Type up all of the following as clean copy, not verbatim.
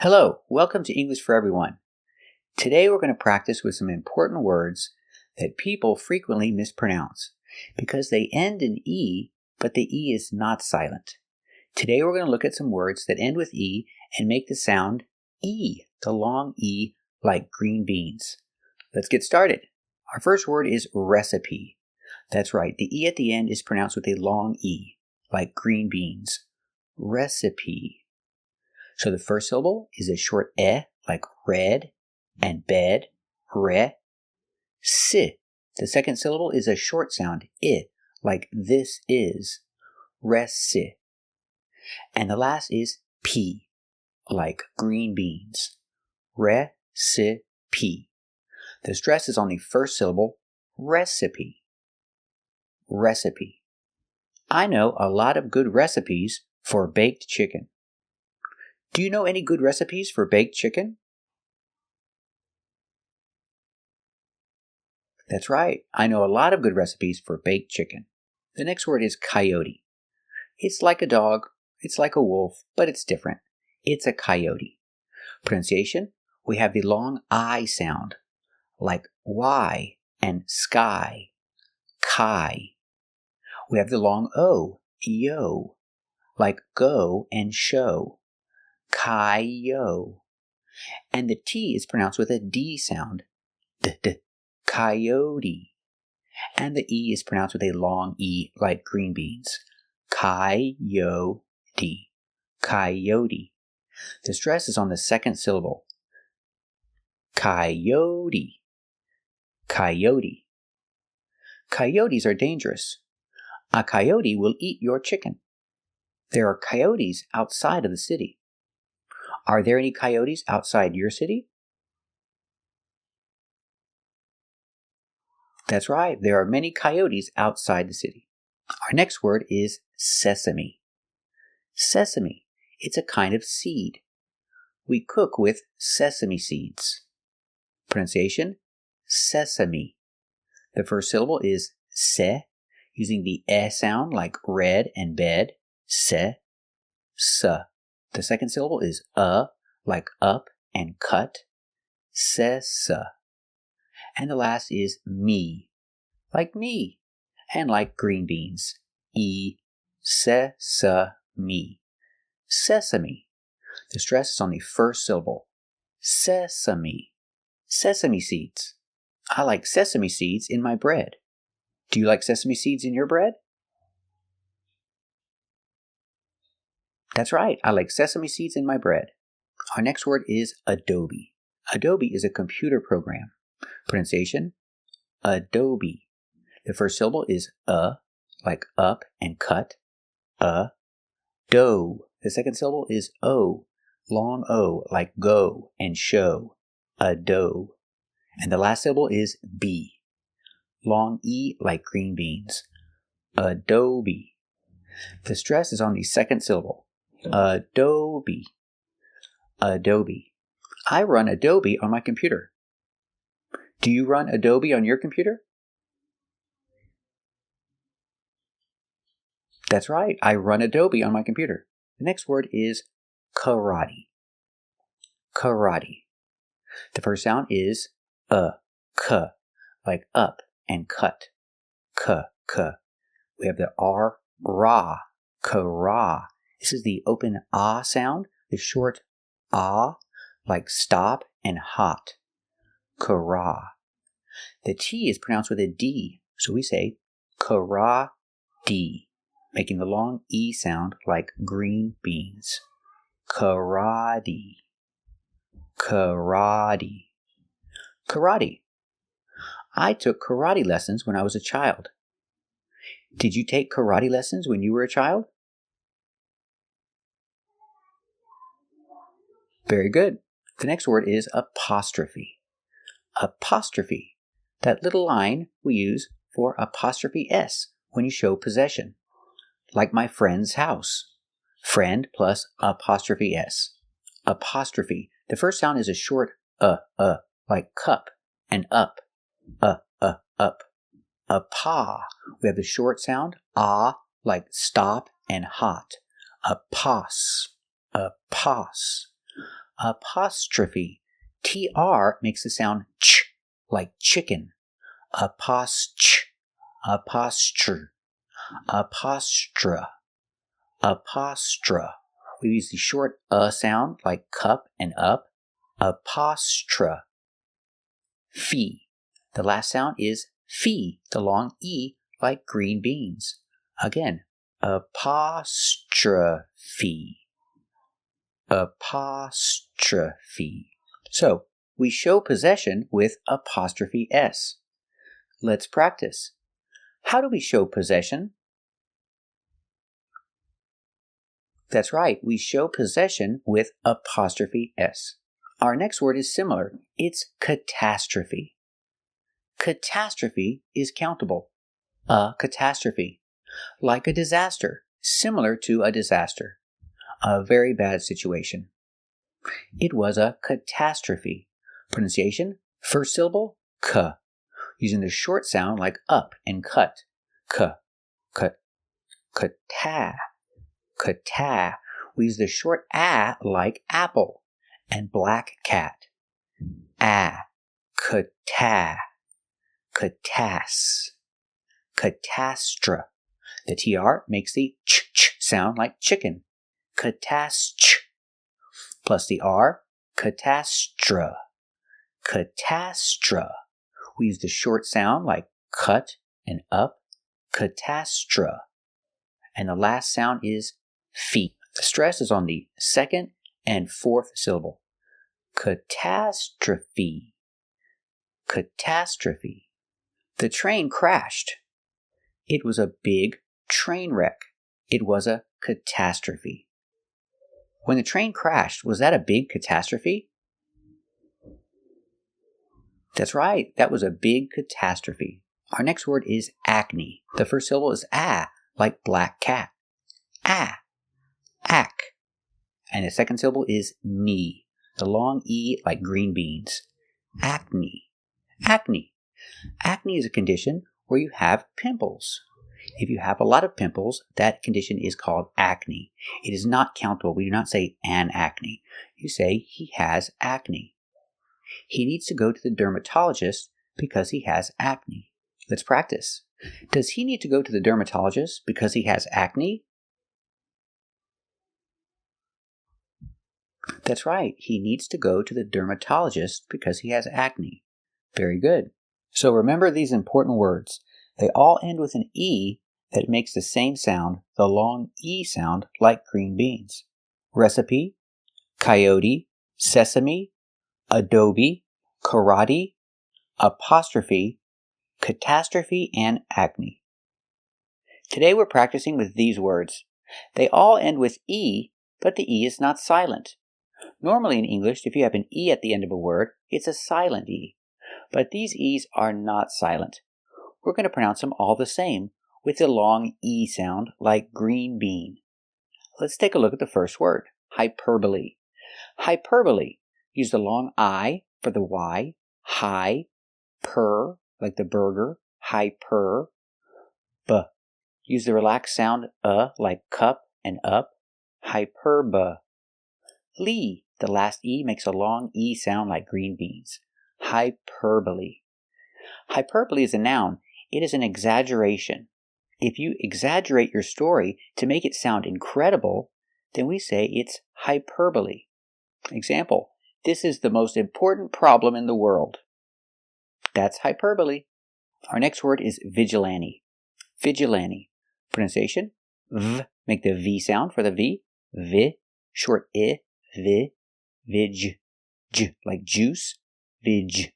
Hello, welcome to English for Everyone. Today we're going to practice with some important words that people frequently mispronounce because they end in E, but the E is not silent. Today we're going to look at some words that end with E and make the sound E, the long E, like green beans. Let's get started. Our first word is recipe. That's right, the E at the end is pronounced with a long E, like green beans. Recipe. So the first syllable is a short E, like red, and bed, re. Si. The second syllable is a short sound, I, like this is, reci. And the last is P, like green beans, recipe. The stress is on the first syllable, recipe, recipe. I know a lot of good recipes for baked chicken. Do you know any good recipes for baked chicken? That's right. I know a lot of good recipes for baked chicken. The next word is coyote. It's like a dog, it's like a wolf, but it's different. It's a coyote. Pronunciation, we have the long I sound, like Y and sky, kai. We have the long O, yo, like go and show, Kayo. And the T is pronounced with a D sound, d, coyote. And the E is pronounced with a long E like green beans, coyote, coyote. The stress is on the second syllable, coyote, coyote. Coyotes are dangerous. A coyote will eat your chicken. There are coyotes outside of the city. Are there any coyotes outside your city? That's right, there are many coyotes outside the city. Our next word is sesame. Sesame, it's a kind of seed. We cook with sesame seeds. Pronunciation, sesame. The first syllable is se, using the e sound like red and bed, se, sa. The second syllable is like up and cut, sesa. And the last is me, like me, and like green beans, sesame. Sesame. The stress is on the first syllable, sesame. Sesame seeds. I like sesame seeds in my bread. Do you like sesame seeds in your bread? That's right, I like sesame seeds in my bread. Our next word is Adobe. Adobe is a computer program. Pronunciation, Adobe. The first syllable is like up and cut, do. The second syllable is O, long O, like go and show, ado. And the last syllable is B, long E like green beans, Adobe. The stress is on the second syllable, Adobe, Adobe. I run Adobe on my computer. Do you run Adobe on your computer? That's right, I run Adobe on my computer. The next word is karate. Karate. The first sound is k, like up and cut, k. We have the R, ra, kara. This is the open ah sound, the short ah, like stop and hot, kara. The T is pronounced with a D, so we say karate, making the long E sound like green beans. Karate, karate, karate. I took karate lessons when I was a child. Did you take karate lessons when you were a child? Very good. The next word is apostrophe. Apostrophe, that little line we use for apostrophe S when you show possession. Like my friend's house. Friend plus apostrophe S. Apostrophe. The first sound is a short like cup and up, up. Apa. We have the short sound, ah, like stop and hot. Apos, apos. Apostrophe. TR makes the sound ch, like chicken. Apostrophe. Apostrophe. Apostrophe. We use the short sound like cup and up. Apostrophe. The last sound is fee, the long E like green beans. Again, apostrophe. Apostrophe. So, we show possession with apostrophe S. Let's practice. How do we show possession? That's right, we show possession with apostrophe S. Our next word is similar. It's catastrophe. Catastrophe is countable. A catastrophe. Like a disaster, similar to a disaster. A very bad situation. It was a catastrophe. Pronunciation, first syllable, k. Using the short sound like up and cut. K. Kata. Kata. We use the short a like apple and black cat. A. Kata. Catas. Catastrophe. The TR makes the ch sound like chicken. Catastrophe. Plus the R, catastrophe. Catastrophe. We use the short sound like cut and up. Catastrophe. And the last sound is fee. The stress is on the second and fourth syllable. Catastrophe. Catastrophe. The train crashed. It was a big train wreck. It was a catastrophe. When the train crashed, was that a big catastrophe? That's right, that was a big catastrophe. Our next word is acne. The first syllable is a, like black cat. A. Ac. And the second syllable is ni. The long E like green beans. Acne. Acne. Acne is a condition where you have pimples. If you have a lot of pimples, that condition is called acne. It is not countable. We do not say an acne. You say he has acne. He needs to go to the dermatologist because he has acne. Let's practice. Does he need to go to the dermatologist because he has acne? That's right. He needs to go to the dermatologist because he has acne. Very good. So remember these important words. They all end with an E that makes the same sound, the long E sound, like green beans. Recipe, Coyote, Sesame, Adobe, Karate, Apostrophe, Catastrophe, and Acne. Today we're practicing with these words. They all end with E, but the E is not silent. Normally in English, if you have an E at the end of a word, it's a silent E. But these E's are not silent. We're going to pronounce them all the same, with the long E sound like green bean. Let's take a look at the first word, hyperbole. Hyperbole. Use the long I for the Y, high, per, like the burger, hyper, b. Use the relaxed sound like cup and up, hyperba. Lee, the last E makes a long E sound like green beans. Hyperbole. Hyperbole is a noun. It is an exaggeration. If you exaggerate your story to make it sound incredible, then we say it's hyperbole. Example, this is the most important problem in the world. That's hyperbole. Our next word is vigilante. Vigilante. Pronunciation, v, make the V sound for the V. Vi, short I, vi, vig, j, like juice, vig,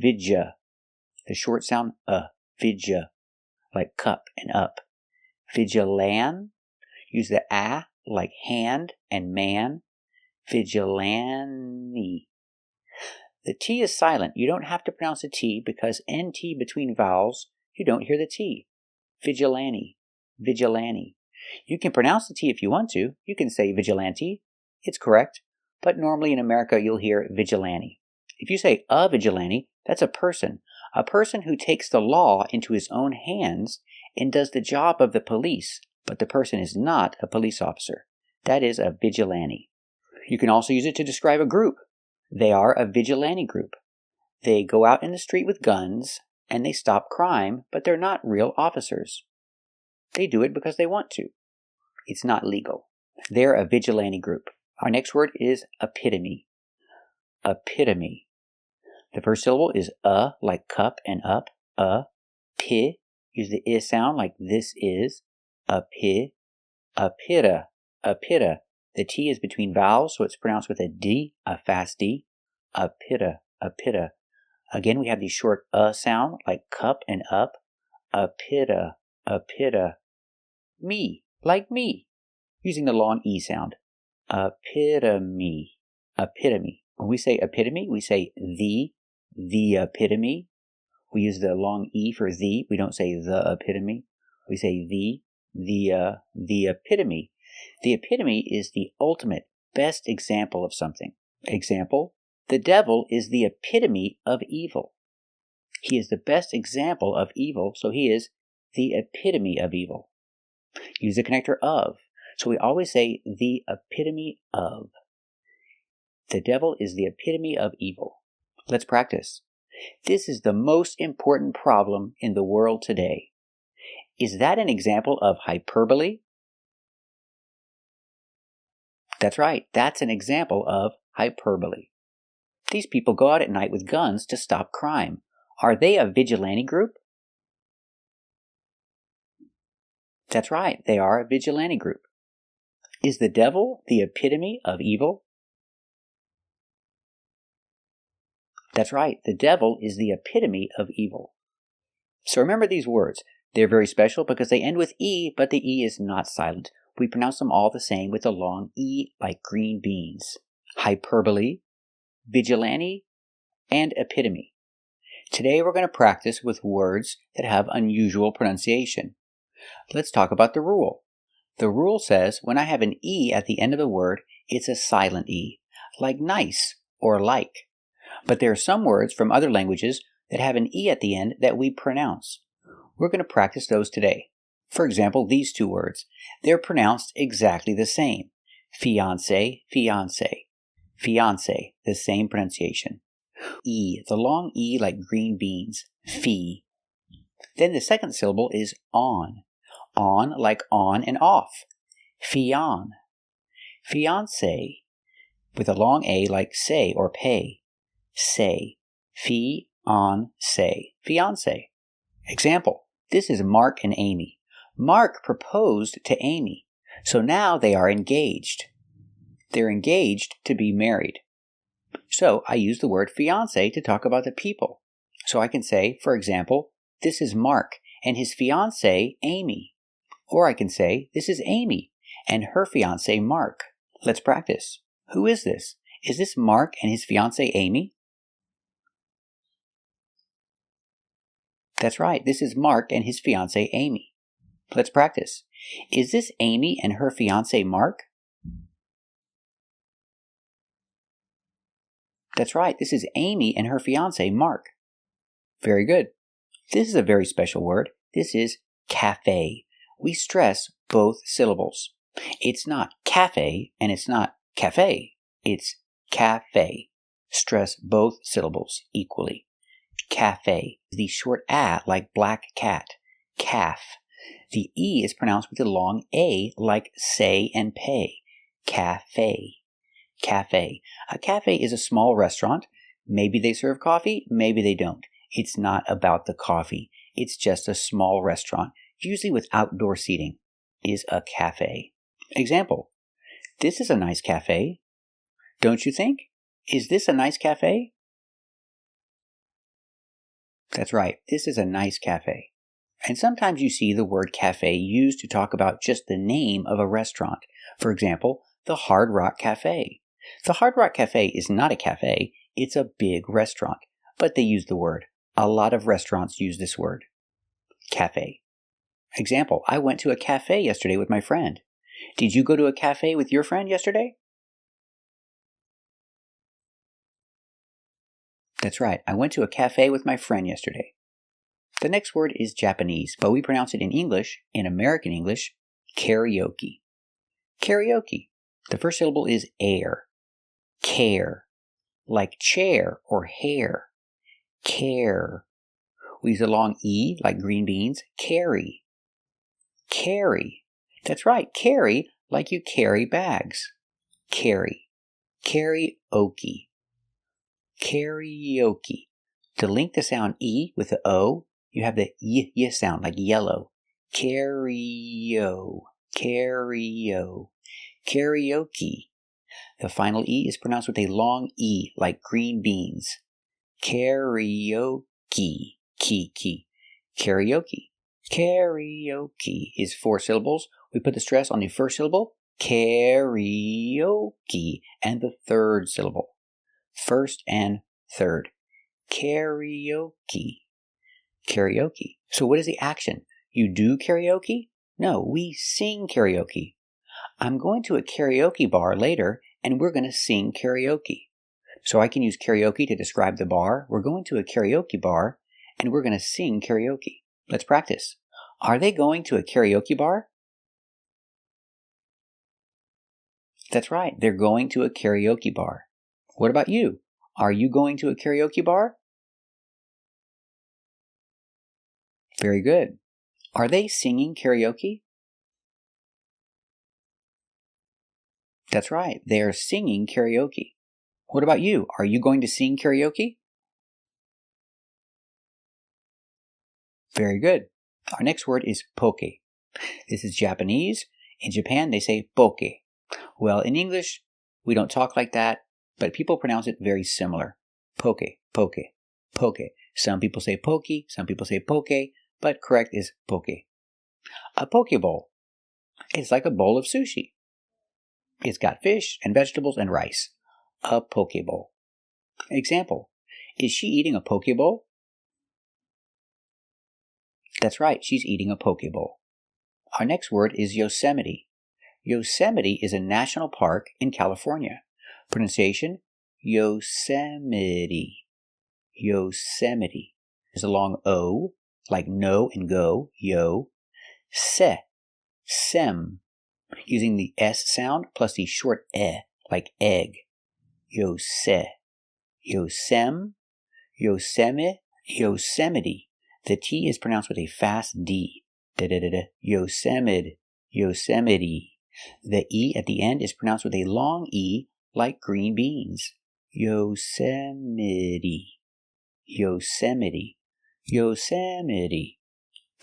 vidja. The short sound, vidja, like cup and up. Vigilan, use the a like hand and man. Vigilante. The T is silent. You don't have to pronounce the T because NT between vowels, you don't hear the T. Vigilante. Vigilante. You can pronounce the T if you want to. You can say vigilante. It's correct. But normally in America, you'll hear vigilante. If you say a vigilante, that's a person who takes the law into his own hands and does the job of the police, but the person is not a police officer. That is a vigilante. You can also use it to describe a group. They are a vigilante group. They go out in the street with guns and they stop crime, but they're not real officers. They do it because they want to. It's not legal. They're a vigilante group. Our next word is epitome. Epitome. The first syllable is like cup and up. P. Use the I sound like this is. Apita. Apita. The T is between vowels, so it's pronounced with a D, a fast D. Apita. Apita. Again, we have the short sound like cup and up. Apita. Apita. Me, like me, using the long E sound. Epitome. Epitome. When we say epitome, we say the epitome. We use the long E for the. We don't say the epitome. We say the epitome. The epitome is the ultimate, best example of something. Example, the devil is the epitome of evil. He is the best example of evil, so he is the epitome of evil. Use the connector of. So we always say the epitome of. The devil is the epitome of evil. Let's practice. This is the most important problem in the world today. Is that an example of hyperbole? That's right, that's an example of hyperbole. These people go out at night with guns to stop crime. Are they a vigilante group? That's right, they are a vigilante group. Is the devil the epitome of evil? That's right, the devil is the epitome of evil. So remember these words. They're very special because they end with E, but the E is not silent. We pronounce them all the same with a long E like green beans. Hyperbole, vigilante, and epitome. Today we're going to practice with words that have unusual pronunciation. Let's talk about the rule. The rule says when I have an E at the end of the word, it's a silent E, like nice or like. But there are some words from other languages that have an E at the end that we pronounce. We're going to practice those today. For example, these two words. They're pronounced exactly the same. Fiancé, fiancé. Fiancé, the same pronunciation. E, the long E like green beans. Fee. Then the second syllable is on. On like on and off. Fion. Fiancé, with a long A like say or pay. Say. Fiancé. Fiancé. Example. This is Mark and Amy. Mark proposed to Amy, so now they are engaged. They're engaged to be married. So I use the word fiancé to talk about the people. So I can say, for example, this is Mark and his fiancée Amy. Or I can say, this is Amy and her fiancé Mark. Let's practice. Who is this? Is this Mark and his fiancée Amy? That's right, this is Mark and his fiancée Amy. Let's practice. Is this Amy and her fiancé Mark? That's right, this is Amy and her fiancé Mark. Very good. This is a very special word. This is cafe. We stress both syllables. It's not cafe and it's not cafe. It's cafe. Stress both syllables equally. Cafe. The short a like black cat. Calf. The E is pronounced with a long A like say and pay. Cafe. Cafe. A cafe is a small restaurant. Maybe they serve coffee, maybe they don't. It's not about the coffee. It's just a small restaurant, usually with outdoor seating, is a cafe. Example. This is a nice cafe. Don't you think? Is this a nice cafe? That's right, this is a nice cafe. And sometimes you see the word cafe used to talk about just the name of a restaurant. For example, the Hard Rock Cafe. The Hard Rock Cafe is not a cafe, it's a big restaurant. But they use the word. A lot of restaurants use this word. Cafe. Example, I went to a cafe yesterday with my friend. Did you go to a cafe with your friend yesterday? That's right, I went to a cafe with my friend yesterday. The next word is Japanese, but we pronounce it in English, in American English, karaoke. Karaoke. The first syllable is air. Care, like chair or hair. Care. We use a long E like green beans. Carry. Carry. That's right, carry like you carry bags. Carry. Karaoke. Karaoke. To link the sound E with the O, you have the y sound like yellow. Karaoke. Karaoke. The final E is pronounced with a long E like green beans. Karaoke. Key. Karaoke. Karaoke is 4 syllables. We put the stress on the first syllable, karaoke, and the third syllable. First and third. Karaoke. Karaoke. So what is the action? You do karaoke? No, we sing karaoke. I'm going to a karaoke bar later, and we're going to sing karaoke. So I can use karaoke to describe the bar. We're going to a karaoke bar, and we're going to sing karaoke. Let's practice. Are they going to a karaoke bar? That's right, they're going to a karaoke bar. What about you? Are you going to a karaoke bar? Very good. Are they singing karaoke? That's right, they are singing karaoke. What about you? Are you going to sing karaoke? Very good. Our next word is poke. This is Japanese. In Japan, they say poke. Well, in English, we don't talk like that, but people pronounce it very similar. Poke, poke, poke. Some people say pokey, some people say poke, but correct is poke. A poke bowl. It's like a bowl of sushi. It's got fish and vegetables and rice. A poke bowl. Example. Is she eating a poke bowl? That's right, she's eating a poke bowl. Our next word is Yosemite. Yosemite is a national park in California. Pronunciation, Yosemite. Yosemite. There's a long O, like no and go, yo. Sem. Using the S sound plus the short E, like egg. Yosem. Yosemite. The T is pronounced with a fast D. Yosemite. The E at the end is pronounced with a long E like green beans. Yosemite. The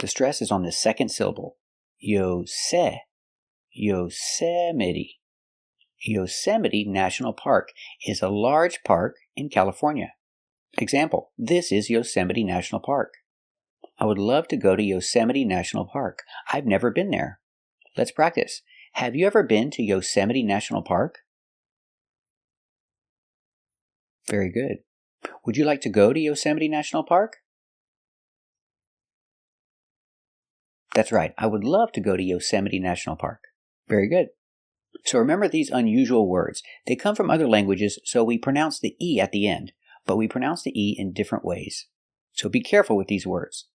stress is on the second syllable. Yosemite. Yosemite National Park is a large park in California. Example, this is Yosemite National Park. I would love to go to Yosemite National Park. I've never been there. Let's practice. Have you ever been to Yosemite National Park? Very good. Would you like to go to Yosemite National Park? That's right. I would love to go to Yosemite National Park. Very good. So remember these unusual words. They come from other languages, so we pronounce the E at the end, but we pronounce the E in different ways. So be careful with these words.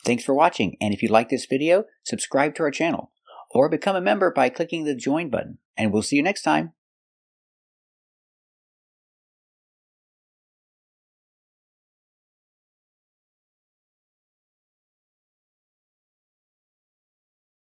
Thanks for watching, and if you like this video, subscribe to our channel, or become a member by clicking the Join button, and we'll see you next time.